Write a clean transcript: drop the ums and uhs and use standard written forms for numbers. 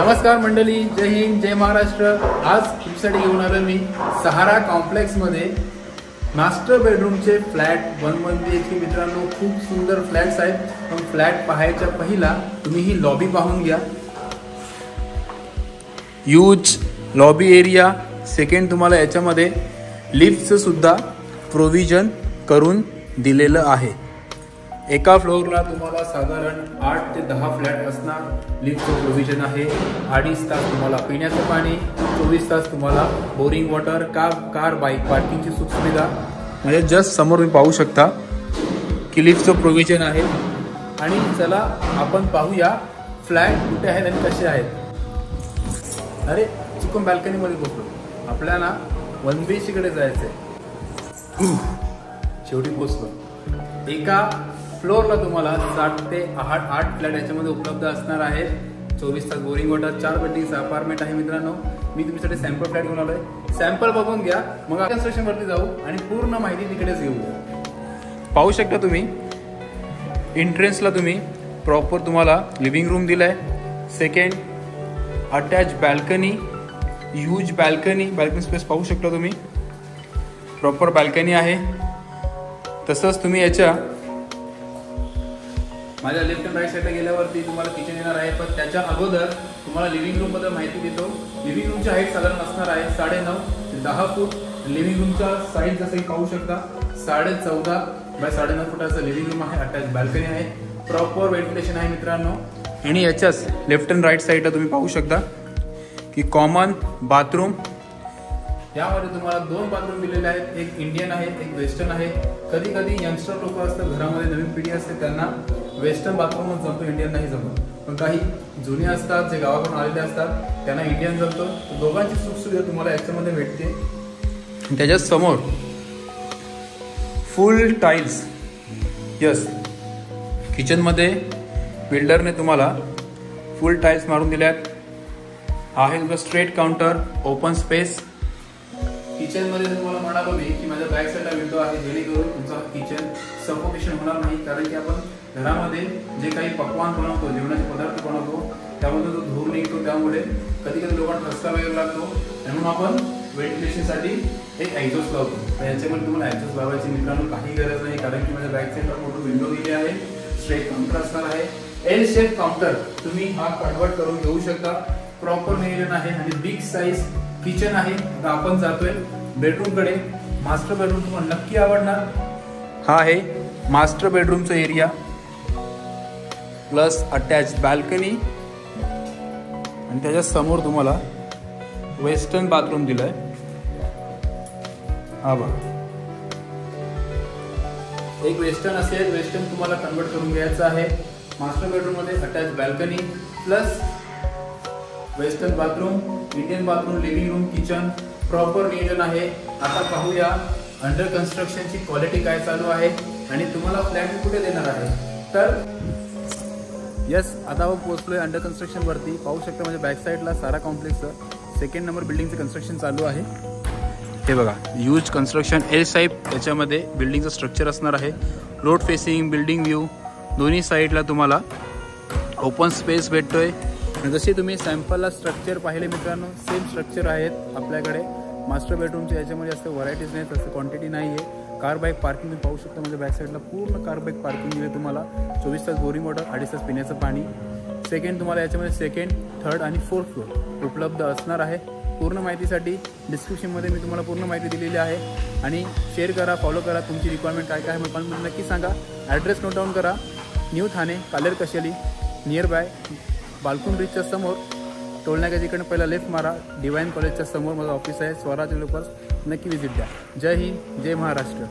नमस्कार मंडळी, जय हिंद, जय महाराष्ट्र। आज तुमच्यासाठी घेऊन आलो मी सहारा कॉम्प्लेक्स मध्ये मास्टर बेडरूमचे फ्लॅट 1 BHK। मित्रांनो, खूप सुंदर फ्लॅट्स आहेत, पण फ्लॅट पाहायच्या पहिला तुम्ही ही लॉबी पाहून घ्या। Huge lobby area. सेकंड, तुम्हाला याच्यामध्ये लिफ्टचं सुद्धा प्रोव्हिजन करून दिलेलं आहे। एका फ्लोअरला तुम्हाला साधारण 8 ते 10 फ्लॅट असणार। लिफ्टचं प्रोव्हिजन आहे। 2.5 तास तुम्हाला पिण्याचं पाणी, 24 तास तुम्हाला बोरिंग वॉटर, कार बाईक पार्किंगची सुखसुविधा। म्हणजे जस्ट समोर तुम्ही पाहू शकता की लिफ्टचं प्रोव्हिजन आहे। आणि चला आपण पाहूया फ्लॅट कुठे आहेत आणि कसे आहेत। अरे चुकून बाल्कनीमध्ये पोहोचलो। आपल्याला 1 BHK कडे जायचंय। शेवटी पोहोचलो। एका फ्लोअरला तुम्हाला 7 ते 8 फ्लॅट याच्यामध्ये उपलब्ध असणार आहेत। 24 तास बोरिंग वॉटर, 4 बेडरूमचं अपार्टमेंट आहे। मित्रांनो, मी तुमच्यासाठी सॅम्पल फ्लॅट घेऊन आलोय। सॅम्पल बघून घ्या, मग आपण कन्स्ट्रक्शन वरती जाऊ आणि पूर्ण माहिती तिकडेच घेऊ। पाहू शकता तुम्ही एंट्रन्सला तुम्ही प्रॉपर तुम्हाला लिव्हिंग रूम दिलाय। Second, attach balcony, huge balcony space पाहू शकता तुम्ही। प्रॉपर बाल्कनी आहे। तसंच तुम्ही याच्या माझ्या लेफ्ट अँड राईट साईडला गेल्यावरती तुम्हाला किचन येणार आहे, पण त्याच्या अगोदर तुम्हाला लिव्हिंग रूम बद्दल माहिती देतो। लिव्हिंग रूमची हाईट साधारण असणार आहे 9.5 ते 10 फूट। लिव्हिंग रूमचा साईज जसं पाहू शकता 14.5 बाय 9.5 फुटाचं लिव्हिंग रूम आहे। अटॅच बाल्कनी आहे, प्रॉपर व्हेंटिलेशन आहे मित्रांनो। आणि याच्याच लेफ्ट अँड राईट साईडला तुम्ही पाहू शकता की कॉमन बाथरूम। यामध्ये तुम्हाला 2 बाथरूम दिलेले आहेत। एक इंडियन आहे, एक वेस्टर्न आहे। कधी कधी यंगस्टर लोक असतात घरामध्ये, नवीन पिढी असते, त्यांना वेस्टर्न बाथरूमच जमतो, इंडियन नाही जमत। पण काही जुने असतात जे गावाकडून आलेले असतात त्यांना इंडियन जमतो। दोघांची सुखसुविधा तुम्हाला याच्यामध्ये भेटते। त्याच्या समोर फुल टाइल्स, यस, किचनमध्ये बिल्डरने तुम्हाला फुल टाइल्स मारून दिल्यात। आहे तुमचा straight counter, open space. Kitchen मध्ये तुम्हाला म्हणालो मी की माझ्या बॅक साईडला विंडो आहे, जेणेकरून तुमचा किचन सफोकेशन होणार नाही। कारण की आपण घरामध्ये जे काही पक्वान बनवतो, जेवणाचे पदार्थ बनवतो, त्यामध्ये जो धूर निघतो, त्यामुळे कधी कधी लोकांना ठसका वगैरे लागतो। म्हणून आपण व्हेंटिलेशनसाठी एक एक्झॉस्ट लावतो। तर याच्यामध्ये तुम्हाला एक्झॉस्ट लावायची मित्रांनो काही गरज नाही, कारण की माझ्या बॅक साईडला मोठं विंडो दिली आहे। स्ट्रेट काउंटर असणार आहे। एल शेप काउंटर तुम्ही हा कन्वर्ट करून घेऊ शकता। प्रॉपर नियोजन आहे आणि बिग साईज किचन आहे। आता आपण जातोय बेडरूम कडे। मास्टर बेडरूम तुम्हाला नक्की आवडणार। हा आहे मास्टर बेडरूमचा एरिया प्लस अटॅच बाल्कनी आणि त्याच्या समोर तुम्हाला वेस्टर्न बाथरूम दिलाय। हा बघा, एक वेस्टर्न असेल, वेस्टर्न तुम्हाला कन्वर्ट करून घ्यायचं आहे। मास्टर बेडरूम मध्ये attach balcony plus western bathroom, Indian bathroom, living room, kitchen, proper नियोजन आहे। आता पाहूया अंडर कन्स्ट्रक्शनची क्वालिटी काय चालू आहे आणि तुम्हाला फ्लॅट कुठे देणार आहे। तर यस, आता आपण पोहोचलोय अंडर कन्स्ट्रक्शन वरती। पाहू शकता म्हणजे बॅक साईडला सारा कॉम्प्लेक्सचं 2nd नंबर बिल्डिंगचं कन्स्ट्रक्शन चालू आहे। हे बघा, ह्यूज कन्स्ट्रक्शन, एल टाइप याच्यामध्ये बिल्डिंगचं स्ट्रक्चर असणार आहे। रोड फेसिंग, बिल्डिंग व्ह्यू, दोन्ही साईडला तुम्हाला ओपन स्पेस भेटतोय। जसे तुम्ही सॅम्पलला स्ट्रक्चर पाहिले मित्रांनो, सेम स्ट्रक्चर आहेत आपल्याकडे। मास्टर बेडरूमच्या याच्यामध्ये जास्त व्हरायटीज नाही, तसं क्वांटिटी नाही आहे। कार बाईक पार्किंग तुम्ही पाहू शकता, म्हणजे बॅक साईडला पूर्ण कार बाईक पार्किंग दिली तुम्हाला। 24 तास बोरिंग वॉटर, 2.5 तास पिण्याचं पाणी। सेकंड, तुम्हाला याच्यामध्ये 2nd, 3rd आणि 4th फ्लोअर उपलब्ध असणार आहे। पूर्ण माहितीसाठी डिस्क्रिप्शनमध्ये मी तुम्हाला पूर्ण माहिती दिलेली आहे। आणि शेअर करा, फॉलो करा। तुमची रिक्वायरमेंट काय काय आहे मला नक्की सांगा। ॲड्रेस नोट डाऊन करा। New Thane, Kaler Kasheli, near by Balkum ब्रिजच्या समोर, टोलनाक्याच्या पहिला लेफ्ट मारा। डिवाइन कॉलेजच्या समोर माझं ऑफिस आहे। स्वराज लोकर्स, नक्की विजिट द्या। जय हिंद, जय महाराष्ट्र।